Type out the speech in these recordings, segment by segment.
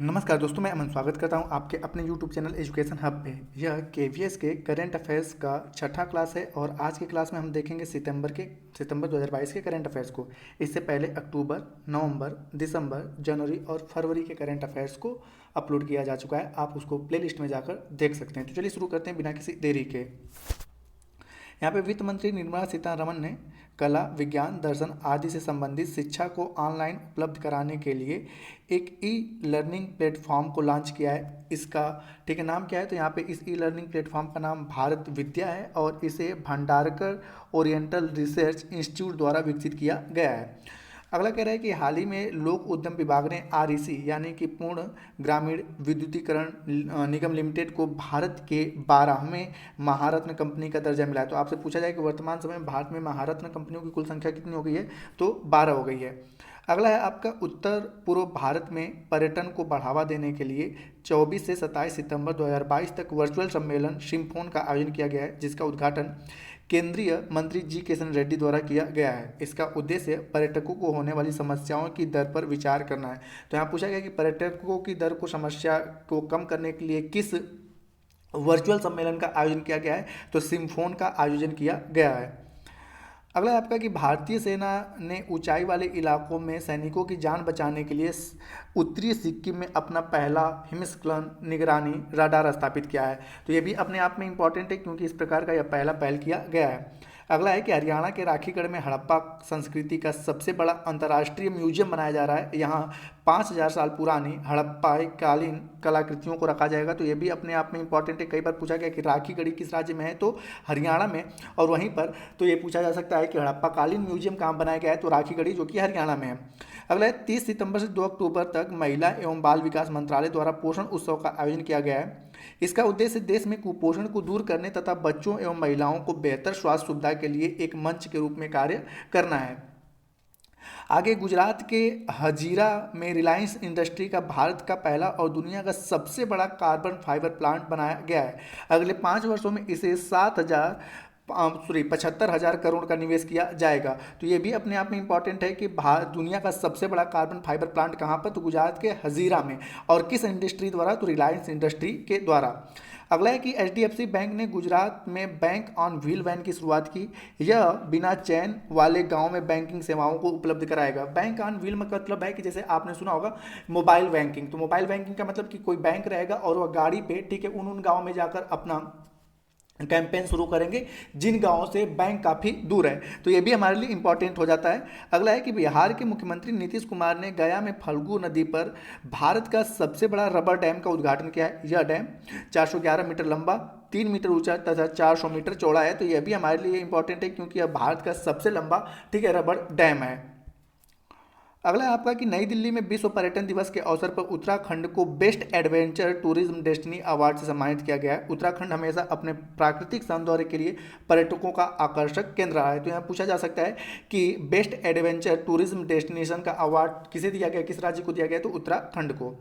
नमस्कार दोस्तों, मैं अमन स्वागत करता हूं आपके अपने YouTube चैनल एजुकेशन हब पे। यह केवीएस के करंट अफेयर्स का छठा क्लास है और आज के क्लास में हम देखेंगे सितंबर 2022 के करंट अफेयर्स को। इससे पहले अक्टूबर, नवंबर, दिसंबर, जनवरी और फरवरी के करंट अफेयर्स को अपलोड किया जा चुका है। आप उसको प्लेलिस्ट में जाकर देख सकते हैं। तो चलिए शुरू करते हैं बिना किसी देरी के। यहाँ पे वित्त मंत्री निर्मला सीतारमण ने कला, विज्ञान, दर्शन आदि से संबंधित शिक्षा को ऑनलाइन उपलब्ध कराने के लिए एक ई लर्निंग प्लेटफॉर्म को लॉन्च किया है। इसका नाम क्या है? तो यहाँ पे इस ई लर्निंग प्लेटफॉर्म का नाम भारत विद्या है और इसे भंडारकर ओरिएंटल रिसर्च इंस्टीट्यूट द्वारा विकसित किया गया है। अगला कह रहा है कि हाल ही में लोक उद्यम विभाग ने आरईसी यानी कि पूर्ण ग्रामीण विद्युतीकरण निगम लिमिटेड को भारत के 12वें महारत्न कंपनी का दर्जा मिला है। तो आपसे पूछा जाए कि वर्तमान समय में भारत में महारत्न कंपनियों की कुल संख्या कितनी हो गई है? तो 12 हो गई है। अगला है आपका उत्तर पूर्व भारत में पर्यटन को बढ़ावा देने के लिए 24 से 27 सितंबर 2022 तक वर्चुअल सम्मेलन सिम्फोन का आयोजन किया गया है, जिसका उद्घाटन केंद्रीय मंत्री जी किशन रेड्डी द्वारा किया गया है। इसका उद्देश्य पर्यटकों को होने वाली समस्याओं की दर पर विचार करना है। तो यहाँ पूछा गया कि पर्यटकों की दर को समस्या को कम करने के लिए किस वर्चुअल सम्मेलन का आयोजन किया गया है? तो सिम्फोन का आयोजन किया गया है। अगला है आपका कि भारतीय सेना ने ऊंचाई वाले इलाकों में सैनिकों की जान बचाने के लिए उत्तरी सिक्किम में अपना पहला हिमस्खलन निगरानी रडार स्थापित किया है। तो ये भी अपने आप में इंपॉर्टेंट है क्योंकि इस प्रकार का यह पहला पहल किया गया है। अगला है कि हरियाणा के राखीगढ़ में हड़प्पा संस्कृति का सबसे बड़ा अंतर्राष्ट्रीय म्यूजियम बनाया जा रहा है। यहाँ 5000 साल पुरानी हड़प्पाई कालीन कलाकृतियों को रखा जाएगा। तो ये भी अपने आप में इंपॉर्टेंट है। कई बार पूछा गया कि राखीगढ़ी किस राज्य में है? तो हरियाणा में। और वहीं पर तो ये पूछा जा सकता है कि हड़प्पा कालीन म्यूजियम कहाँ बनाया गया है? तो राखीगढ़ी, जो कि हरियाणा में है। अगला है 30 सितंबर से 2 अक्टूबर तक महिला एवं बाल विकास मंत्रालय द्वारा पोषण उत्सव का आयोजन किया गया है। इसका उद्देश्य देश में कुपोषण को दूर करने तथा बच्चों एवं महिलाओं को बेहतर स्वास्थ्य सुविधा के लिए एक मंच के रूप में कार्य करना है। आगे गुजरात के हजीरा में रिलायंस इंडस्ट्री का भारत का पहला और दुनिया का सबसे बड़ा कार्बन फाइबर प्लांट बनाया गया है। अगले 5 वर्षों में इसे 75,000 करोड़ का निवेश किया जाएगा। तो ये भी अपने आप में इंपॉर्टेंट है कि दुनिया का सबसे बड़ा कार्बन फाइबर प्लांट कहाँ पर? तो गुजरात के हजीरा में। और किस इंडस्ट्री द्वारा? तो रिलायंस इंडस्ट्री के द्वारा। अगला है कि एचडीएफसी बैंक ने गुजरात में बैंक ऑन व्हील वैन की शुरुआत की। यह बिना चैन वाले गांव में बैंकिंग सेवाओं को उपलब्ध कराएगा। बैंक ऑन व्हील का मतलब है कि जैसे आपने सुना होगा मोबाइल बैंकिंग। तो मोबाइल बैंकिंग का मतलब कि कोई बैंक रहेगा और वह गाड़ी पे उन गाँव में जाकर अपना कैंपेन शुरू करेंगे जिन गांवों से बैंक काफ़ी दूर है। तो ये भी हमारे लिए इंपॉर्टेंट हो जाता है। अगला है कि बिहार के मुख्यमंत्री नीतीश कुमार ने गया में फल्गु नदी पर भारत का सबसे बड़ा रबर डैम का उद्घाटन किया है। यह डैम 411 मीटर लंबा, 3 मीटर ऊंचा तथा 400 मीटर चौड़ा है। तो यह भी हमारे लिए इंपॉर्टेंट है क्योंकि यह भारत का सबसे लंबा रबर डैम है। अगला है आपका कि नई दिल्ली में विश्व पर्यटन दिवस के अवसर पर उत्तराखंड को best adventure tourism destiny award से सम्मानित किया गया है। उत्तराखंड हमेशा अपने प्राकृतिक सौंदर्य के लिए पर्यटकों का आकर्षक केंद्र रहा है। तो यहाँ पूछा जा सकता है कि बेस्ट एडवेंचर टूरिज्म डेस्टिनेशन का अवार्ड किसे दिया गया, किस राज्य को दिया गया? तो उत्तराखंड को।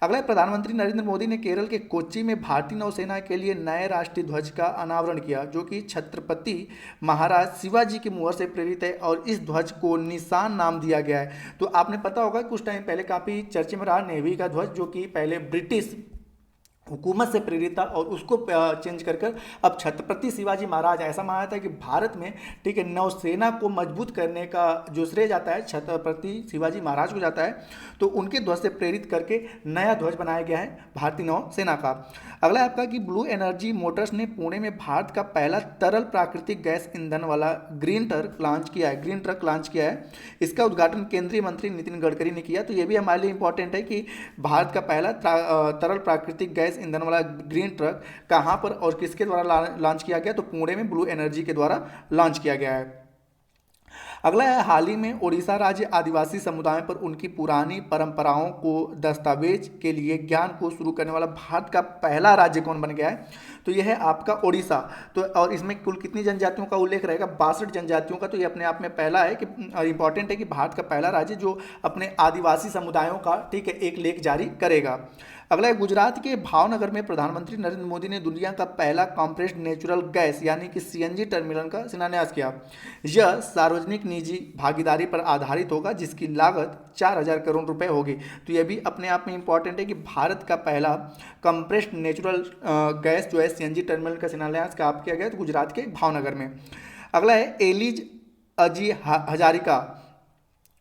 अगला है प्रधानमंत्री नरेंद्र मोदी ने केरल के कोच्चि में भारतीय नौसेना के लिए नए राष्ट्रीय ध्वज का अनावरण किया, जो कि छत्रपति महाराज शिवाजी की मुहर से प्रेरित है और इस ध्वज को निशान नाम दिया गया है। तो आपने पता होगा कुछ टाइम पहले काफ़ी चर्चे में रहा नेवी का ध्वज, जो कि पहले ब्रिटिश हुकूमत से प्रेरित था और उसको चेंज कर अब छत्रपति शिवाजी महाराज। ऐसा माना जाता है कि भारत में नौसेना को मजबूत करने का जो श्रेय जाता है छत्रपति शिवाजी महाराज को जाता है। तो उनके ध्वज से प्रेरित करके नया ध्वज बनाया गया है भारतीय नौसेना का। अगला है आपका कि ब्लू एनर्जी मोटर्स ने पुणे में भारत का पहला तरल प्राकृतिक गैस ईंधन वाला ग्रीन ट्रक लॉन्च किया है। इसका उद्घाटन केंद्रीय मंत्री नितिन गडकरी ने किया। तो ये भी हमारे लिए इंपॉर्टेंट है कि भारत का पहला तरल प्राकृतिक गैस ईंधन वाला ग्रीन ट्रक कहां पर और किसके द्वारा लॉन्च किया गया? तो पुणे में ब्लू एनर्जी के द्वारा लॉन्च किया गया है। अगला है हाल ही में ओडिशा राज्य आदिवासी समुदायों पर उनकी पुरानी परंपराओं को दस्तावेज के लिए ज्ञान को शुरू करने वाला भारत का पहला राज्य कौन बन गया है? तो यह है आपका ओडिशा। तो और इसमें कुल कितनी जनजातियों का उल्लेख रहेगा? 62 जनजातियों का। तो ये अपने आप में पहला है कि इंपॉर्टेंट है कि भारत का पहला राज्य जो अपने आदिवासी समुदायों का एक लेख जारी करेगा। अगला है गुजरात के भावनगर में प्रधानमंत्री नरेंद्र मोदी ने दुनिया का पहला कॉम्प्रेस्ड नेचुरल गैस यानी कि सीएनजी टर्मिनल का शिलान्यास किया। यह सार्वजनिक निजी भागीदारी पर आधारित होगा, जिसकी लागत 4,000 करोड़ रुपए होगी। तो ये भी अपने आप में इंपॉर्टेंट है कि भारत का पहला कंप्रेस्ड नेचुरल गैस जो है सीएनजी टर्मिनल का शिलान्यास कहाँ किया गया, तो गुजरात के भावनगर में। अगला है एलिज अजी हजारिका,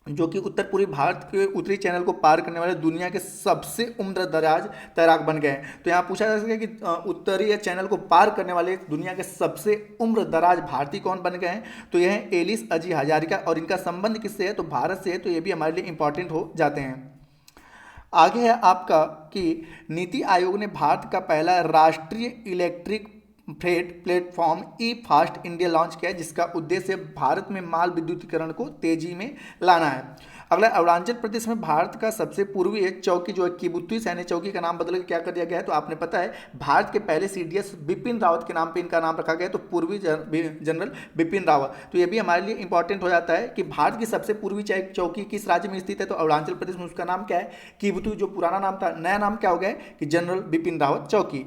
जो कि उत्तर पूर्वी भारत के उत्तरी चैनल को पार करने वाले दुनिया के सबसे उम्र दराज तैराक बन गए हैं। तो यहाँ पूछा जा सकता है कि उत्तरीय चैनल को पार करने वाले दुनिया के सबसे उम्र दराज भारतीय कौन बन गए हैं, तो यह है एलिस अजी हजारिका, और इनका संबंध किससे है, तो भारत से है। तो ये भी हमारे लिए इंपॉर्टेंट हो जाते हैं। आगे है आपका कि नीति आयोग ने भारत का पहला राष्ट्रीय इलेक्ट्रिक फ्रेट प्लेटफॉर्म ई फास्ट इंडिया लॉन्च किया है, जिसका उद्देश्य भारत में माल विद्युतीकरण को तेजी में लाना है। अगला अरुणाचल प्रदेश में भारत का सबसे पूर्वी चौकी जो है किबुतुई सैन्य चौकी का नाम बदल के क्या कर दिया गया है, तो आपने पता है भारत के पहले सीडीएस बिपिन रावत के नाम पे इनका नाम रखा गया है, तो पूर्वी जनरल बिपिन रावत। तो ये भी हमारे लिए इंपॉर्टेंट हो जाता है कि भारत की सबसे पूर्वी चौकी किस राज्य में स्थित है, तो अरुणाचल प्रदेश में। उसका नाम क्या है, किबुतुई। जो पुराना नाम था, नया नाम क्या हो गया है कि जनरल बिपिन रावत चौकी।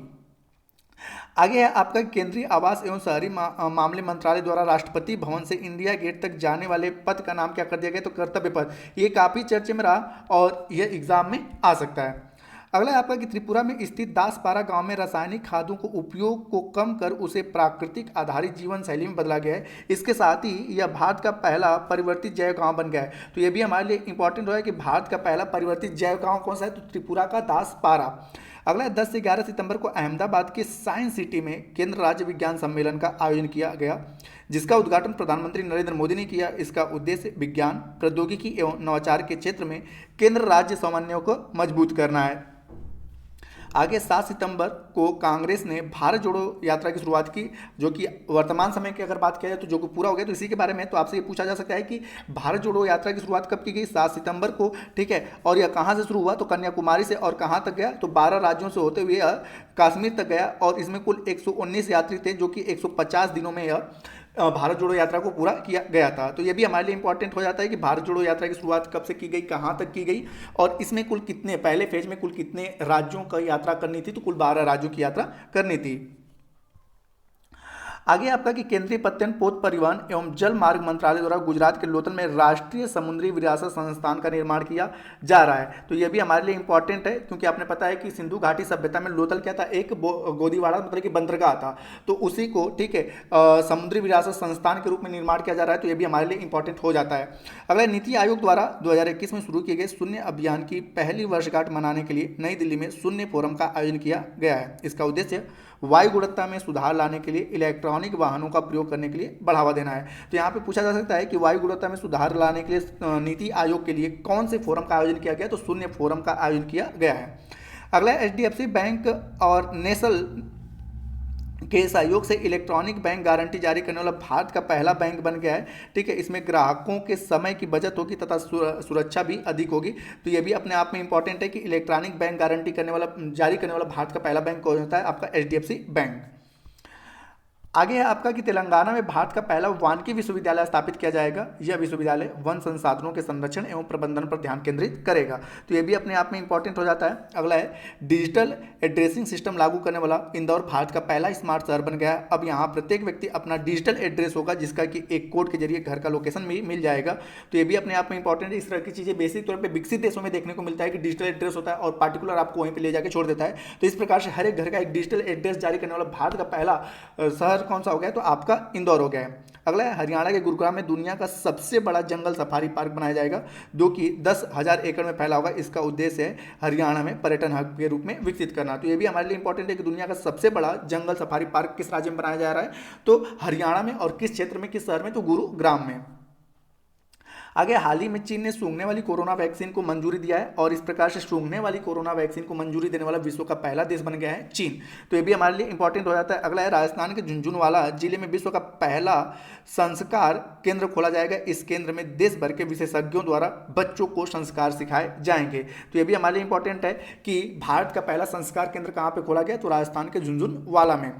आगे है आपका केंद्रीय आवास एवं शहरी मामले मंत्रालय द्वारा राष्ट्रपति भवन से इंडिया गेट तक जाने वाले पथ का नाम क्या कर दिया गया, तो कर्तव्य पथ। ये काफ़ी चर्चे में रहा और यह एग्जाम में आ सकता है। अगला है आपका कि त्रिपुरा में स्थित दासपारा गांव में रासायनिक खादों को उपयोग को कम कर उसे प्राकृतिक आधारित जीवन शैली में बदला गया है। इसके साथ ही यह भारत का पहला परिवर्तित जैव गांव बन गया है। तो यह भी हमारे लिए इंपॉर्टेंट है कि भारत का पहला परिवर्तित जैव गांव कौन सा है, तो त्रिपुरा का दासपारा। अगला 10 से 11 सितंबर को अहमदाबाद के साइंस सिटी में केंद्र राज्य विज्ञान सम्मेलन का आयोजन किया गया, जिसका उद्घाटन प्रधानमंत्री नरेंद्र मोदी ने किया। इसका उद्देश्य विज्ञान, प्रौद्योगिकी एवं नवाचार के क्षेत्र में केंद्र राज्य समन्वय को मजबूत करना है। आगे 7 सितंबर को कांग्रेस ने भारत जोड़ो यात्रा की शुरुआत की, जो कि वर्तमान समय की अगर बात किया जाए तो जो कि पूरा हो गया। तो इसी के बारे में तो आपसे ये पूछा जा सकता है कि भारत जोड़ो यात्रा की शुरुआत कब की गई, 7 सितंबर को, ठीक है। और यह कहाँ से शुरू हुआ, तो कन्याकुमारी से, और कहाँ तक गया, तो 12 राज्यों से होते हुए यह कश्मीर तक गया। और इसमें कुल 119 यात्री थे, जो कि 150 दिनों में यह भारत जोड़ो यात्रा को पूरा किया गया था। तो ये भी हमारे लिए इंपॉर्टेंट हो जाता है कि भारत जोड़ो यात्रा की शुरुआत कब से की गई, कहाँ तक की गई, और इसमें कुल कितने, पहले फेज में कुल कितने राज्यों का यात्रा करनी थी, तो कुल 12 राज्यों की यात्रा करनी थी। आगे आपका कि केंद्रीय पत्तन पोत परिवहन एवं जल मार्ग मंत्रालय द्वारा गुजरात के लोथल में राष्ट्रीय समुद्री विरासत संस्थान का निर्माण किया जा रहा है। तो यह भी हमारे लिए इंपॉर्टेंट है, क्योंकि आपने पता है कि सिंधु घाटी सभ्यता में लोथल क्या था, एक गोदीवाड़ा मतलब कि बंदरगाह था। तो उसी को, ठीक है, समुद्री विरासत संस्थान के रूप में निर्माण किया जा रहा है। तो यह भी हमारे लिए इंपॉर्टेंट हो जाता है। अगला नीति आयोग द्वारा 2021 में शुरू किए गए शून्य अभियान की पहली वर्षगांठ मनाने के लिए नई दिल्ली में शून्य फोरम का आयोजन किया गया है। इसका उद्देश्य वायु गुणवत्ता में सुधार लाने के लिए इलेक्ट्रॉनिक वाहनों का प्रयोग करने के लिए बढ़ावा देना है। तो यहाँ पे पूछा जा सकता है कि वायु गुणवत्ता में सुधार लाने के लिए नीति आयोग के लिए कौन से फोरम का आयोजन किया गया, तो शून्य फोरम का आयोजन किया गया है। अगला एचडीएफसी बैंक और नेशनल के सहयोग से इलेक्ट्रॉनिक बैंक गारंटी जारी करने वाला भारत का पहला बैंक बन गया है, ठीक है। इसमें ग्राहकों के समय की बचत होगी तथा सुरक्षा भी अधिक होगी। तो ये भी अपने आप में इंपॉर्टेंट है कि इलेक्ट्रॉनिक बैंक गारंटी करने वाला, जारी करने वाला भारत का पहला बैंक कौन होता है, आपका एचडीएफसी बैंक। आगे है आपका कि तेलंगाना में भारत का पहला वानिकी विश्वविद्यालय स्थापित किया जाएगा। यह विश्वविद्यालय वन संसाधनों के संरक्षण एवं प्रबंधन पर ध्यान केंद्रित करेगा। तो यह भी अपने आप में इंपॉर्टेंट हो जाता है। अगला है डिजिटल एड्रेसिंग सिस्टम लागू करने वाला इंदौर भारत का पहला स्मार्ट शहर बन गया है। अब यहाँ प्रत्येक व्यक्ति अपना डिजिटल एड्रेस होगा, जिसका कि एक कोड के जरिए घर का लोकेशन भी मिल जाएगा। तो ये भी अपने आप में इंपॉर्टेंट है। इस तरह की चीज़ें बेसिक तौर पर विकसित देशों में देखने को मिलता है कि डिजिटल एड्रेस होता है और पार्टिकुलर आपको वहीं पर ले जाकर छोड़ देता है। तो इस प्रकार से हर एक घर का एक डिजिटल एड्रेस जारी करने वाला भारत का पहला शहर कौन सा हो गया, तो आपका इंदौर हो गया है। अगला है हरियाणा के गुरुग्राम में दुनिया का सबसे बड़ा जंगल सफारी पार्क बनाया जाएगा, जो कि 10,000 एकड़ में फैला होगा। इसका उद्देश्य है हरियाणा में पर्यटन हब के रूप में विकसित करना। तो ये भी हमारे लिए इंपॉर्टेंट है कि दुनिया का सबसे बड़ा जंगल सफारी पार्क किस राज्य में बनाया जा रहा है, तो हरियाणा में। और किस क्षेत्र में, किस शहर में, तो गुरुग्राम में। आगे हाल ही में चीन ने सूंघने वाली कोरोना वैक्सीन को मंजूरी दिया है, और इस प्रकार से सूंघने वाली कोरोना वैक्सीन को मंजूरी देने वाला विश्व का पहला देश बन गया है चीन। तो ये भी हमारे लिए इंपॉर्टेंट हो जाता है। अगला है राजस्थान के झुंझुनवाला जिले में विश्व का पहला संस्कार केंद्र खोला जाएगा। इस केंद्र में देश भर के विशेषज्ञों द्वारा बच्चों को संस्कार सिखाए जाएंगे। तो ये भी हमारे लिए इंपॉर्टेंट है कि भारत का पहला संस्कार केंद्र कहाँ पर खोला गया, तो राजस्थान के झुंझुनवाला में।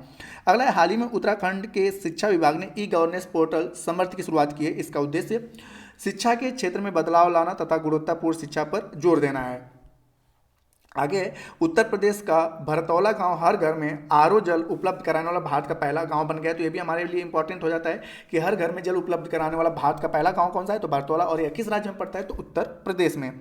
अगला है हाल ही में उत्तराखंड के शिक्षा विभाग ने ई गवर्नेंस पोर्टल समर्थ की शुरुआत की है। इसका उद्देश्य शिक्षा के क्षेत्र में बदलाव लाना तथा गुणवत्तापूर्ण शिक्षा पर जोर देना है। आगे, उत्तर प्रदेश का भरतौला गांव हर घर में आरओ जल उपलब्ध कराने वाला भारत का पहला गांव बन गया। तो ये भी हमारे लिए इंपॉर्टेंट हो जाता है कि हर घर में जल उपलब्ध कराने वाला भारत का पहला गांव कौन सा है, तो भरतौला। और यह किस राज्य में पड़ता है, तो उत्तर प्रदेश में।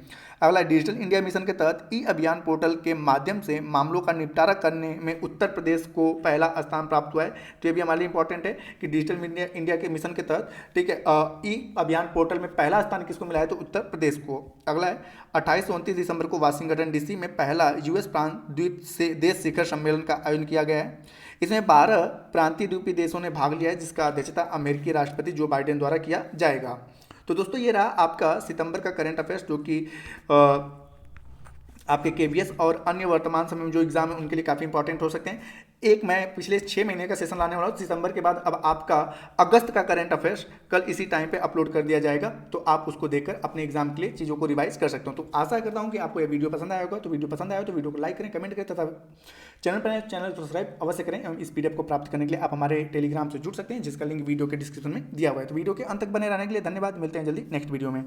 अगला, डिजिटल इंडिया मिशन के तहत ई अभियान पोर्टल के माध्यम से मामलों का निपटारा करने में उत्तर प्रदेश को पहला स्थान प्राप्त हुआ है। तो ये भी हमारे लिए इंपॉर्टेंट है कि डिजिटल इंडिया के मिशन के तहत, ठीक है, ई अभियान पोर्टल में पहला स्थान किसको मिला है, तो उत्तर प्रदेश को। अगला है, 28 से 29 दिसंबर को वाशिंगटन डीसी में पहला यूएस प्रांत द्वीप से देश शिखर सम्मेलन का आयोजन किया गया है। इसमें 12 प्रांतीय द्वीपीय देशों ने भाग लिया है, जिसका अध्यक्षता अमेरिकी राष्ट्रपति जो बाइडेन द्वारा किया जाएगा। तो दोस्तों ये रहा आपका सितंबर का करंट अफेयर्स, जो कि आपके केवीएस और अन्य वर्तमान समय में जो एग्जाम है उनके लिए काफ़ी इंपॉर्टेंट हो सकते हैं। एक मैं पिछले 6 महीने का सेशन लाने वाला हूँ सितंबर के बाद। अब आपका अगस्त का करंट अफेयर्स कल इसी टाइम पे अपलोड कर दिया जाएगा, तो आप उसको देखकर अपने एग्जाम के लिए चीज़ों को रिवाइज कर सकते हो। तो आशा करता हूँ कि आपको ये वीडियो पसंद आया होगा। तो वीडियो पसंद आया तो वीडियो को लाइक करें, कमेंट करें, तथा चैनल को सब्सक्राइब अवश्य करें। इस पीडीएफ को प्राप्त करने के लिए आप हमारे टेलीग्राम से जुड़ सकते हैं, जिसका लिंक वीडियो के डिस्क्रिप्शन में दिया हुआ है। तो वीडियो के अंत तक बने रहने के लिए धन्यवाद। मिलते हैं जल्दी नेक्स्ट वीडियो में।